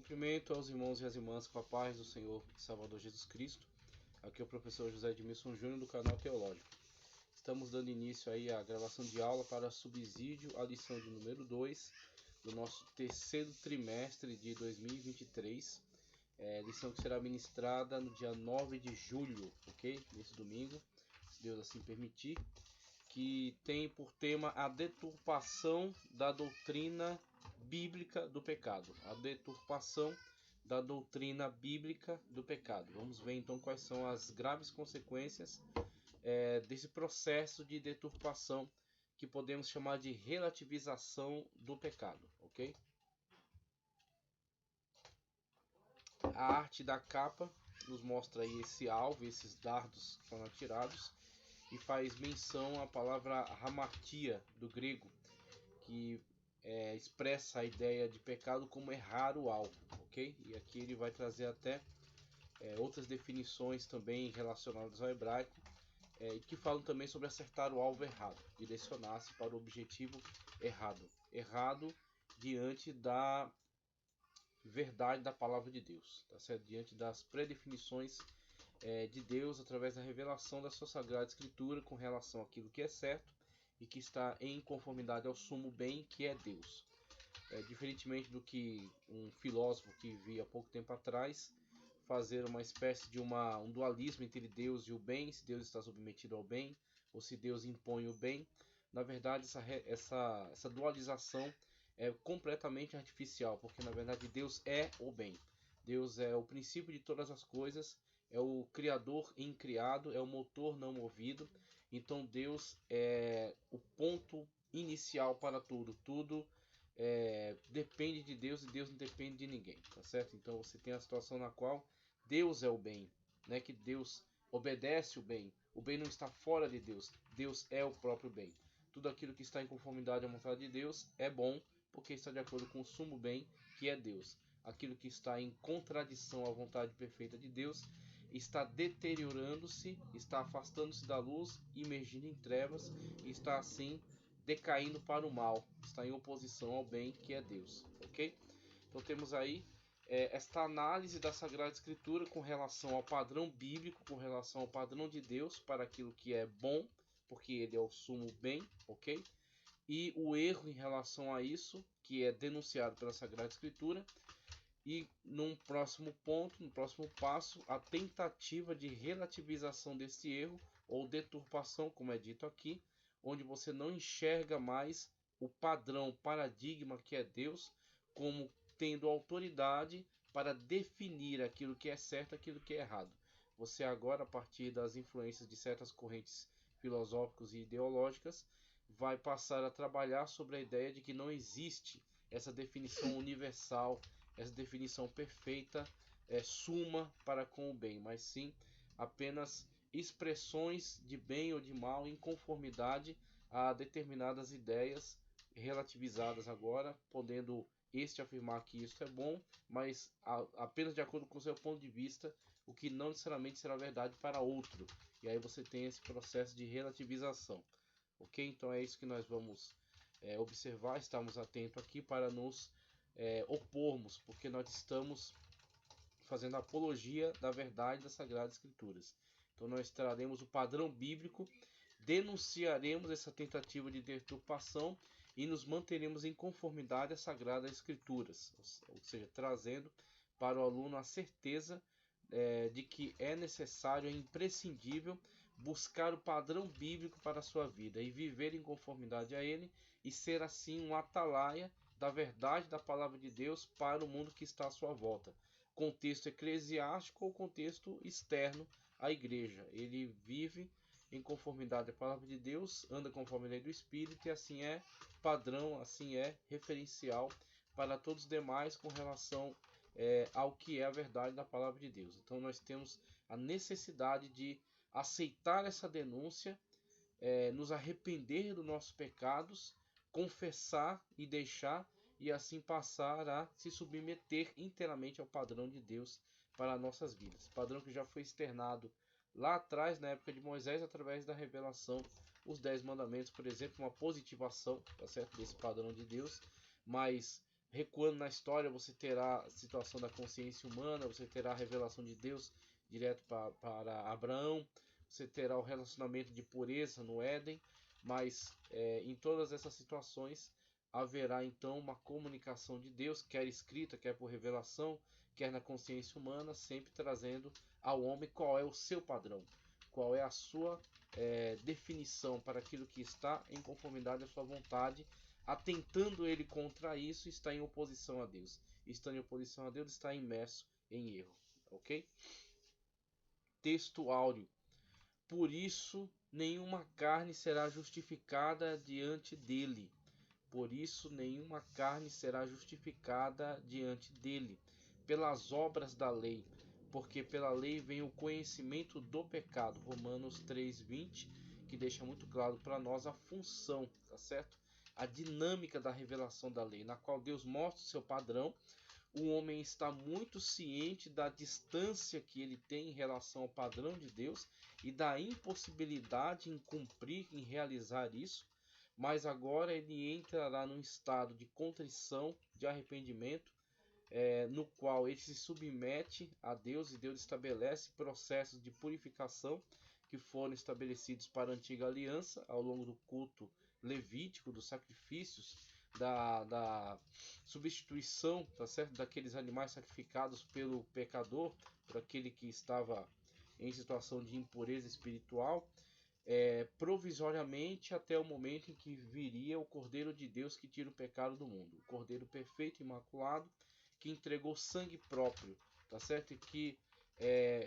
Cumprimento aos irmãos e às irmãs com a paz do Senhor e Salvador Jesus Cristo. Aqui é o professor José Edmilson Júnior do canal Teológico. Estamos dando início aí à gravação de aula para subsídio à lição de número 2 do nosso terceiro trimestre de 2023. Lição que será ministrada no dia 9 de julho, ok? Nesse domingo, se Deus assim permitir, que tem por tema a deturpação da doutrina bíblica do pecado. A deturpação da doutrina bíblica do pecado. Vamos ver então quais são as graves consequências desse processo de deturpação que podemos chamar de relativização do pecado, ok? A arte da capa nos mostra aí esse alvo, esses dardos que foram atirados, e faz menção à palavra hamartia do grego, que expressa a ideia de pecado como errar o alvo, ok? E aqui ele vai trazer até outras definições também relacionadas ao hebraico, que falam também sobre acertar o alvo errado, direcionar-se para o objetivo errado, errado diante da verdade da palavra de Deus, tá certo? Diante das predefinições de Deus através da revelação da sua Sagrada Escritura com relação àquilo que é certo e que está em conformidade ao sumo bem, que é Deus. Diferentemente do que um filósofo que vivia há pouco tempo atrás, fazer uma espécie de um dualismo entre Deus e o bem, se Deus está submetido ao bem ou se Deus impõe o bem. Na verdade, essa dualização é completamente artificial, porque na verdade Deus é o bem. Deus é o princípio de todas as coisas, é o Criador incriado, é o motor não movido. Então Deus é o ponto inicial para tudo. Tudo depende de Deus e Deus não depende de ninguém, tá certo? Então você tem a situação na qual Deus é o bem, né? Que Deus obedece o bem não está fora de Deus, Deus é o próprio bem. Tudo aquilo que está em conformidade à vontade de Deus é bom, porque está de acordo com o sumo bem, que é Deus. Aquilo que está em contradição à vontade perfeita de Deus está deteriorando-se, está afastando-se da luz, imergindo em trevas e está assim decaindo para o mal, está em oposição ao bem, que é Deus, ok? Então temos aí esta análise da Sagrada Escritura com relação ao padrão bíblico, com relação ao padrão de Deus para aquilo que é bom, porque ele é o sumo bem, ok? E o erro em relação a isso, que é denunciado pela Sagrada Escritura. E num próximo ponto, no próximo passo, a tentativa de relativização desse erro, ou deturpação, como é dito aqui, onde você não enxerga mais o padrão, paradigma que é Deus, como tendo autoridade para definir aquilo que é certo e aquilo que é errado. Você agora, a partir das influências de certas correntes filosóficas e ideológicas, vai passar a trabalhar sobre a ideia de que não existe essa definição universal, essa definição perfeita, suma para com o bem, mas sim apenas expressões de bem ou de mal em conformidade a determinadas ideias relativizadas agora, podendo este afirmar que isso é bom, mas apenas de acordo com o seu ponto de vista, o que não necessariamente será verdade para outro. E aí você tem esse processo de relativização. Ok? Então é isso que nós vamos observar, estamos atentos aqui para nos opormos, porque nós estamos fazendo apologia da verdade das Sagradas Escrituras. Então nós traremos o padrão bíblico, denunciaremos essa tentativa de deturpação e nos manteremos em conformidade às Sagradas Escrituras, ou seja, trazendo para o aluno a certeza de que é necessário, é imprescindível buscar o padrão bíblico para a sua vida e viver em conformidade a ele e ser assim um atalaia da verdade da palavra de Deus para o mundo que está à sua volta. Contexto eclesiástico ou contexto externo à igreja. Ele vive em conformidade à palavra de Deus, anda conforme a lei do Espírito e assim é padrão, assim é referencial para todos os demais com relação ao que é a verdade da palavra de Deus. Então nós temos a necessidade de aceitar essa denúncia, nos arrepender dos nossos pecados, confessar e deixar, e assim passar a se submeter inteiramente ao padrão de Deus para nossas vidas. Padrão que já foi externado lá atrás, na época de Moisés, através da revelação, os 10 mandamentos, por exemplo, uma positivação, tá certo, desse padrão de Deus, mas Recuando na história, você terá a situação da consciência humana, você terá a revelação de Deus direto para Abraão, você terá o relacionamento de pureza no Éden, mas em todas essas situações haverá então uma comunicação de Deus, quer escrita, quer por revelação, quer na consciência humana, sempre trazendo ao homem qual é o seu padrão, qual é a sua definição para aquilo que está em conformidade à sua vontade, atentando ele contra isso, está em oposição a Deus. Estando em oposição a Deus, está imerso em erro. Ok? Texto áureo. Por isso, nenhuma carne será justificada diante dele. Por isso, nenhuma carne será justificada diante dele, pelas obras da lei, porque pela lei vem o conhecimento do pecado. Romanos 3:20, que deixa muito claro para nós a função, tá certo? A dinâmica da revelação da lei, na qual Deus mostra o seu padrão. O homem está muito ciente da distância que ele tem em relação ao padrão de Deus e da impossibilidade em cumprir, em realizar isso. Mas agora ele entrará num estado de contrição, de arrependimento, no qual ele se submete a Deus e Deus estabelece processos de purificação que foram estabelecidos para a antiga aliança ao longo do culto levítico, dos sacrifícios, da substituição, tá certo? Daqueles animais sacrificados pelo pecador, por aquele que estava em situação de impureza espiritual, provisoriamente até o momento em que viria o Cordeiro de Deus que tira o pecado do mundo, o Cordeiro perfeito e imaculado, que entregou sangue próprio, tá certo? E que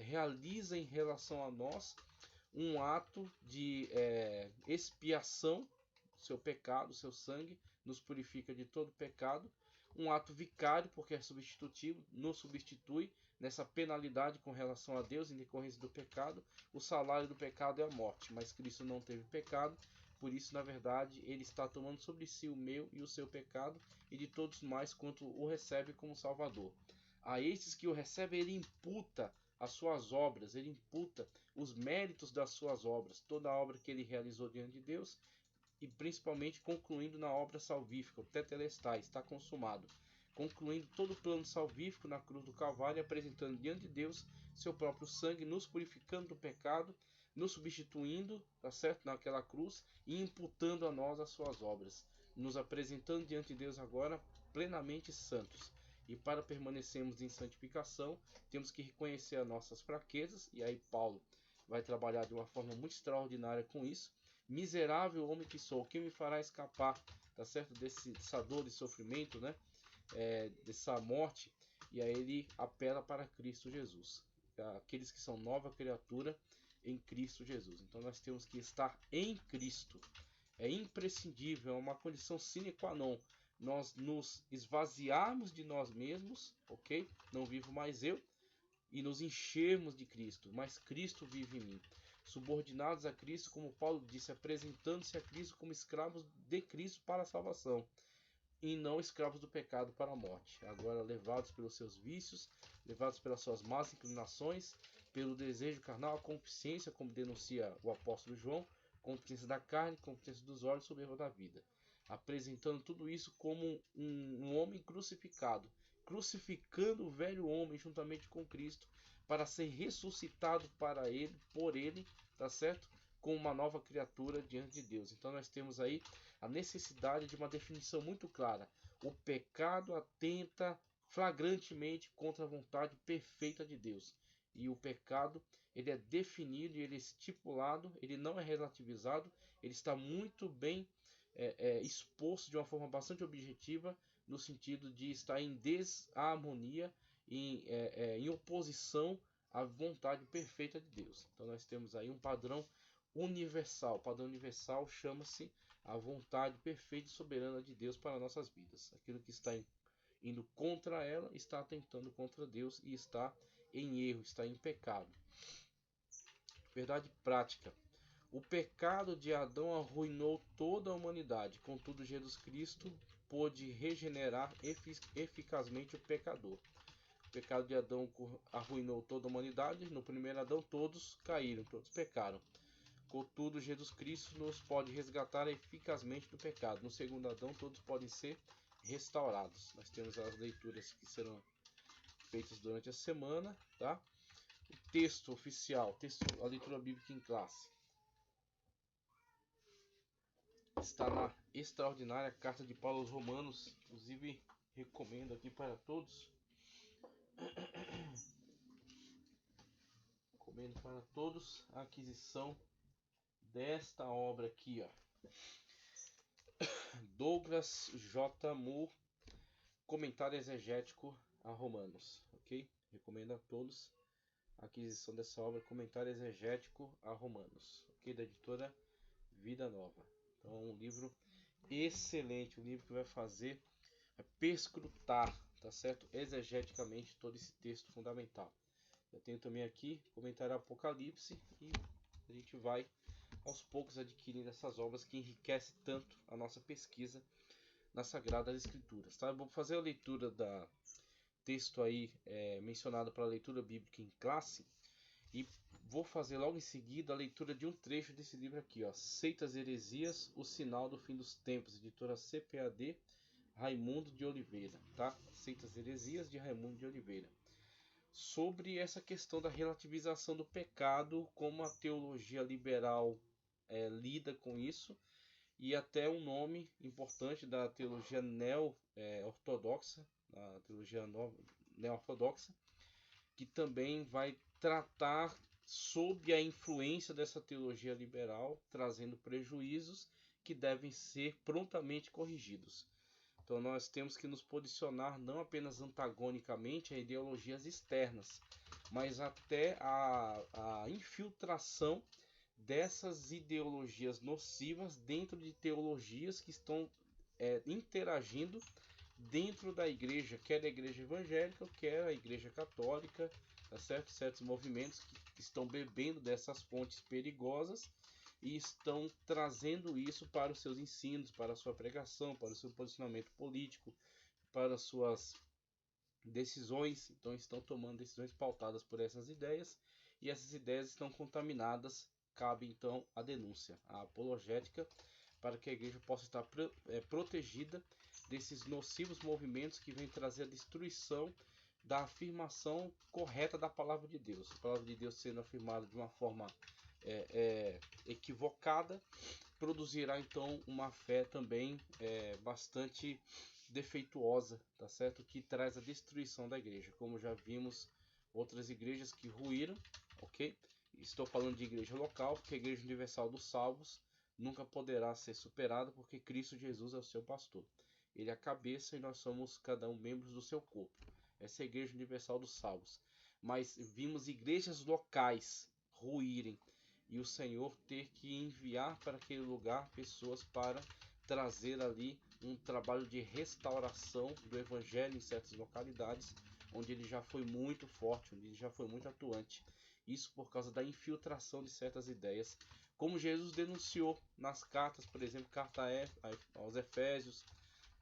realiza em relação a nós um ato de expiação do seu pecado, seu sangue nos purifica de todo pecado, um ato vicário, porque é substitutivo, nos substitui nessa penalidade com relação a Deus em decorrência do pecado. O salário do pecado é a morte, mas Cristo não teve pecado, por isso, na verdade, ele está tomando sobre si o meu e o seu pecado e de todos mais quanto o recebe como Salvador. A estes que o recebem, ele imputa as suas obras, ele imputa os méritos das suas obras, toda a obra que ele realizou diante de Deus, e principalmente concluindo na obra salvífica, o tetelestai, está consumado, concluindo todo o plano salvífico na cruz do Calvário, apresentando diante de Deus seu próprio sangue, nos purificando do pecado, nos substituindo, tá certo, naquela cruz, e imputando a nós as suas obras, nos apresentando diante de Deus agora plenamente santos. E para permanecermos em santificação, temos que reconhecer as nossas fraquezas, e aí Paulo vai trabalhar de uma forma muito extraordinária com isso. Miserável homem que sou, quem me fará escapar, tá certo, dessa dor e sofrimento, né? Dessa morte. E aí ele apela para Cristo Jesus, aqueles que são nova criatura em Cristo Jesus. Então nós temos que estar em Cristo. É imprescindível, é uma condição sine qua non. Nós nos esvaziarmos de nós mesmos, ok? Não vivo mais eu, e nos enchermos de Cristo, mas Cristo vive em mim. Subordinados a Cristo, como Paulo disse, apresentando-se a Cristo como escravos de Cristo para a salvação, e não escravos do pecado para a morte. Agora levados pelos seus vícios, levados pelas suas más inclinações, pelo desejo carnal, a concupiscência, como denuncia o apóstolo João, concupiscência da carne, concupiscência dos olhos, soberba da vida. Apresentando tudo isso como um homem crucificado, crucificando o velho homem juntamente com Cristo, para ser ressuscitado para ele, por ele, tá certo? Com uma nova criatura diante de Deus. Então nós temos aí a necessidade de uma definição muito clara. O pecado atenta flagrantemente contra a vontade perfeita de Deus. E o pecado, ele é definido, ele é estipulado, ele não é relativizado, ele está muito bem exposto de uma forma bastante objetiva, no sentido de estar em desarmonia, em oposição à vontade perfeita de Deus. Então nós temos aí um padrão universal. O padrão universal chama-se a vontade perfeita e soberana de Deus para nossas vidas. Aquilo que está indo contra ela está atentando contra Deus e está em erro, está em pecado. Verdade prática. O pecado de Adão arruinou toda a humanidade, contudo Jesus Cristo pôde regenerar eficazmente o pecador. O pecado de Adão arruinou toda a humanidade. No primeiro Adão todos caíram, todos pecaram. Contudo, Jesus Cristo nos pode resgatar eficazmente do pecado. No segundo Adão todos podem ser restaurados. Nós temos as leituras que serão feitas durante a semana, tá? O texto oficial, a leitura bíblica em classe, está na extraordinária carta de Paulo aos Romanos. Inclusive, recomendo aqui para todos. Recomendo para todos a aquisição desta obra aqui, ó. Douglas J. Moore, Comentário Exegético a Romanos, ok? Recomendo a todos a aquisição dessa obra, Comentário Exegético a Romanos, ok? Da editora Vida Nova. Então é um livro excelente, um livro que vai perscrutar, tá certo? Exegeticamente todo esse texto fundamental. Eu tenho também aqui Comentário Apocalipse e a gente vai aos poucos adquirindo essas obras que enriquecem tanto a nossa pesquisa nas Sagradas Escrituras, tá? Eu vou fazer a leitura da texto aí mencionado para a leitura bíblica em classe e vou fazer logo em seguida a leitura de um trecho desse livro aqui, ó, Seitas e Heresias, o Sinal do Fim dos Tempos, editora CPAD, Raimundo de Oliveira, tá? Seitas e Heresias de Raimundo de Oliveira. Sobre essa questão da relativização do pecado, como a teologia liberal lida com isso, e até um nome importante da teologia neo-ortodoxa, a teologia neo-ortodoxa, que também vai tratar sob a influência dessa teologia liberal, trazendo prejuízos que devem ser prontamente corrigidos. Então nós temos que nos posicionar não apenas antagonicamente a ideologias externas, mas até a infiltração dessas ideologias nocivas dentro de teologias que estão interagindo dentro da igreja, quer a igreja evangélica, quer a igreja católica, tá certo? Certos movimentos que estão bebendo dessas fontes perigosas e estão trazendo isso para os seus ensinos, para a sua pregação, para o seu posicionamento político, para as suas decisões. Então estão tomando decisões pautadas por essas ideias e essas ideias estão contaminadas. Cabe então a denúncia, a apologética, para que a igreja possa estar protegida desses nocivos movimentos que vêm trazer a destruição da afirmação correta da palavra de Deus. A palavra de Deus sendo afirmada de uma forma equivocada, produzirá então uma fé também bastante defeituosa, tá certo? Que traz a destruição da igreja, como já vimos outras igrejas que ruíram, ok? Estou falando de igreja local, porque a Igreja Universal dos Salvos nunca poderá ser superada, porque Cristo Jesus é o seu pastor. Ele é a cabeça e nós somos cada um membros do seu corpo. Essa é a Igreja Universal dos Salvos. Mas vimos igrejas locais ruírem e o Senhor ter que enviar para aquele lugar pessoas para trazer ali um trabalho de restauração do Evangelho em certas localidades, onde ele já foi muito forte, onde ele já foi muito atuante. Isso por causa da infiltração de certas ideias, como Jesus denunciou nas cartas, por exemplo, carta aos Efésios,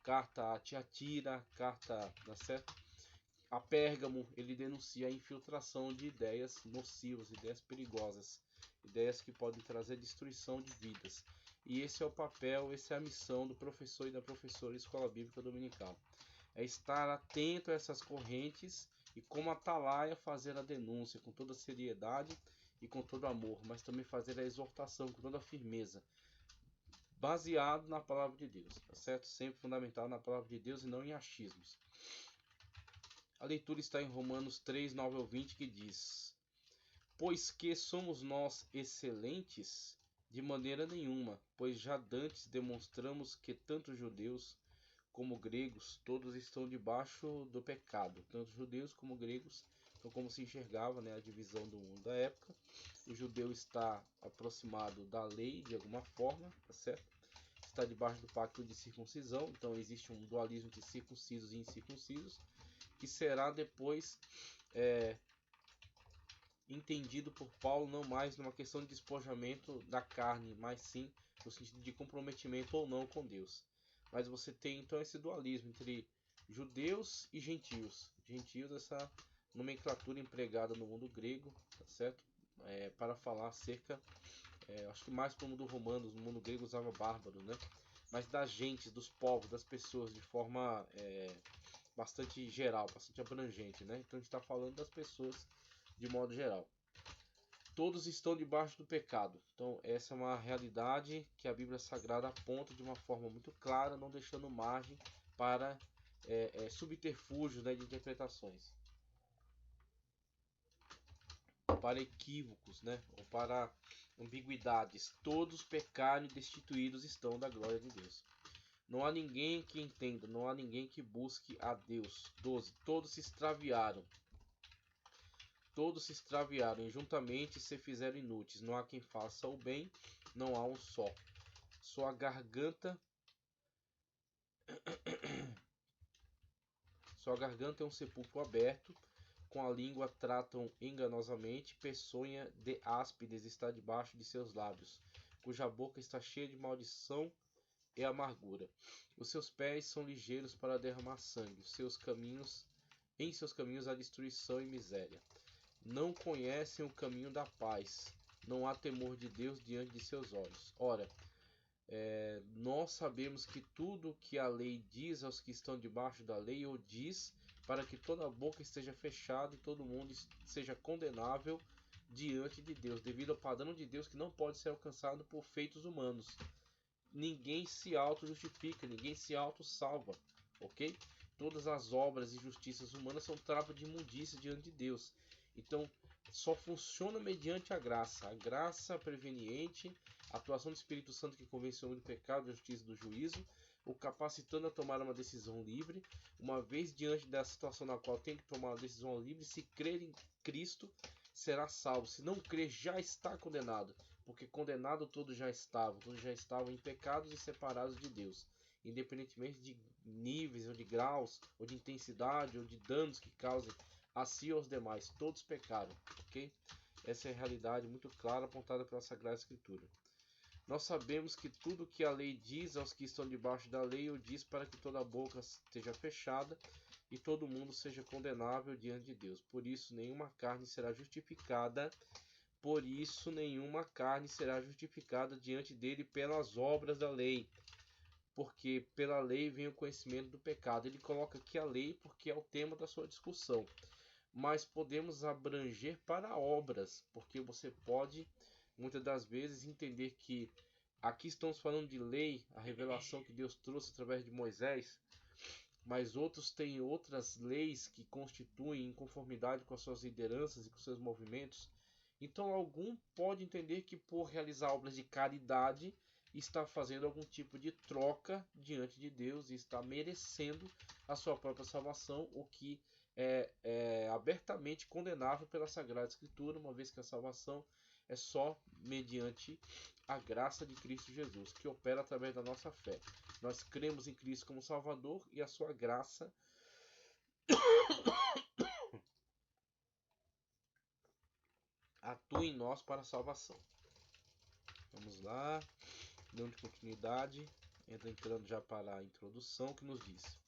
carta a Tiatira, carta a Pérgamo. Ele denuncia a infiltração de ideias nocivas, ideias perigosas, ideias que podem trazer destruição de vidas. E esse é o papel, essa é a missão do professor e da professora de escola bíblica dominical. É estar atento a essas correntes e, como atalaia, fazer a denúncia com toda seriedade e com todo amor, mas também fazer a exortação com toda firmeza, baseado na palavra de Deus, tá certo? Sempre fundamental na palavra de Deus e não em achismos. A leitura está em Romanos 3, 9 ao 20, que diz: Pois que somos nós excelentes? De maneira nenhuma, pois já dantes demonstramos que tanto judeus como gregos, todos estão debaixo do pecado, tanto judeus como gregos. Então, como se enxergava, né, a divisão do mundo da época, o judeu está aproximado da lei de alguma forma, tá certo? Está debaixo do pacto de circuncisão, então existe um dualismo de circuncisos e incircuncisos, que será depois entendido por Paulo não mais numa questão de despojamento da carne, mas sim no sentido de comprometimento ou não com Deus. Mas você tem então esse dualismo entre judeus e gentios. Gentios, essa nomenclatura empregada no mundo grego, tá certo? Para falar acerca, acho que mais para o mundo romano, no mundo grego usava bárbaros, né? mas das gentes, dos povos, das pessoas, de forma bastante geral, bastante abrangente, né? Então a gente está falando das pessoas de modo geral. Todos estão debaixo do pecado. Então essa é uma realidade que a Bíblia Sagrada aponta de uma forma muito clara, não deixando margem para subterfúgios, né, de interpretações, para equívocos, né, ou para ambiguidades. Todos pecaram e destituídos estão da glória de Deus. Não há ninguém que entenda, não há ninguém que busque a Deus. 12. Todos se extraviaram e juntamente se fizeram inúteis. Não há quem faça o bem, não há um só. Sua garganta é um sepulcro aberto, com a língua tratam enganosamente, peçonha de áspides está debaixo de seus lábios, cuja boca está cheia de maldição e amargura. Os seus pés são ligeiros para derramar sangue, em seus caminhos há destruição e miséria. Não conhecem o caminho da paz, não há temor de Deus diante de seus olhos. Ora, nós sabemos que tudo o que a lei diz aos que estão debaixo da lei, o diz para que toda a boca esteja fechada e todo mundo seja condenável diante de Deus, devido ao padrão de Deus que não pode ser alcançado por feitos humanos. Ninguém se auto-justifica, ninguém se auto-salva, ok? Todas as obras e justiças humanas são trapo de imundícia diante de Deus. Então, só funciona mediante a graça preveniente, a atuação do Espírito Santo que convence o homem do pecado, da justiça e do juízo, o capacitando a tomar uma decisão livre. Uma vez diante da situação na qual tem que tomar uma decisão livre, se crer em Cristo, será salvo. Se não crer, já está condenado, porque condenado todos já estavam em pecados e separados de Deus, independentemente de níveis, ou de graus, ou de intensidade, ou de danos que causem a si ou aos demais. Todos pecaram, ok? Essa é a realidade muito clara apontada pela Sagrada Escritura. Nós sabemos que tudo que a lei diz aos que estão debaixo da lei, o diz para que toda a boca esteja fechada e todo mundo seja condenável diante de Deus. Por isso nenhuma carne será justificada diante dele pelas obras da lei, porque pela lei vem o conhecimento do pecado. Ele coloca aqui a lei porque é o tema da sua discussão, mas podemos abranger para obras, porque você pode muitas das vezes entender que aqui estamos falando de lei, a revelação que Deus trouxe através de Moisés, mas outros têm outras leis que constituem em conformidade com as suas lideranças e com seus movimentos. Então algum pode entender que por realizar obras de caridade está fazendo algum tipo de troca diante de Deus e está merecendo a sua própria salvação, o que é abertamente condenável pela Sagrada Escritura, uma vez que a salvação é só mediante a graça de Cristo Jesus, que opera através da nossa fé. Nós cremos em Cristo como Salvador e a sua graça atua em nós para a salvação. Vamos lá, dando continuidade, entrando já para a introdução, que nos diz: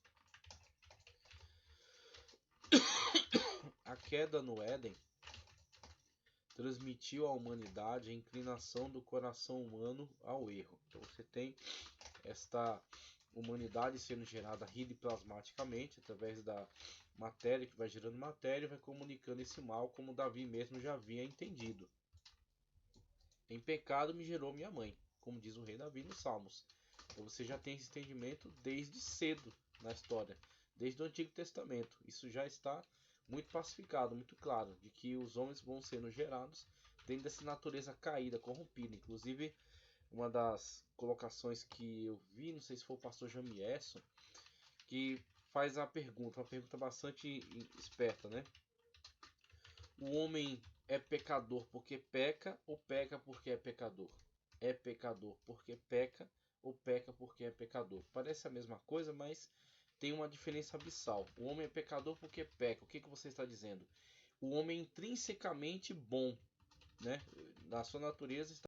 a queda no Éden transmitiu à humanidade a inclinação do coração humano ao erro. Então você tem esta humanidade sendo gerada ridiplasmaticamente através da matéria, que vai gerando matéria e vai comunicando esse mal, como Davi mesmo já havia entendido. Em pecado me gerou minha mãe, como diz o rei Davi nos Salmos. Então você já tem esse entendimento desde cedo na história, desde o Antigo Testamento. Isso já está muito pacificado, muito claro, de que os homens vão sendo gerados dentro dessa natureza caída, corrompida. Inclusive, uma das colocações que eu vi, não sei se foi o pastor Jamieson, que faz uma pergunta bastante esperta, né? O homem é pecador porque peca ou peca porque é pecador? É pecador porque peca ou peca porque é pecador? Parece a mesma coisa, mas tem uma diferença abissal. O homem é pecador porque peca. O que você está dizendo? O homem é intrinsecamente bom, né? Na sua natureza está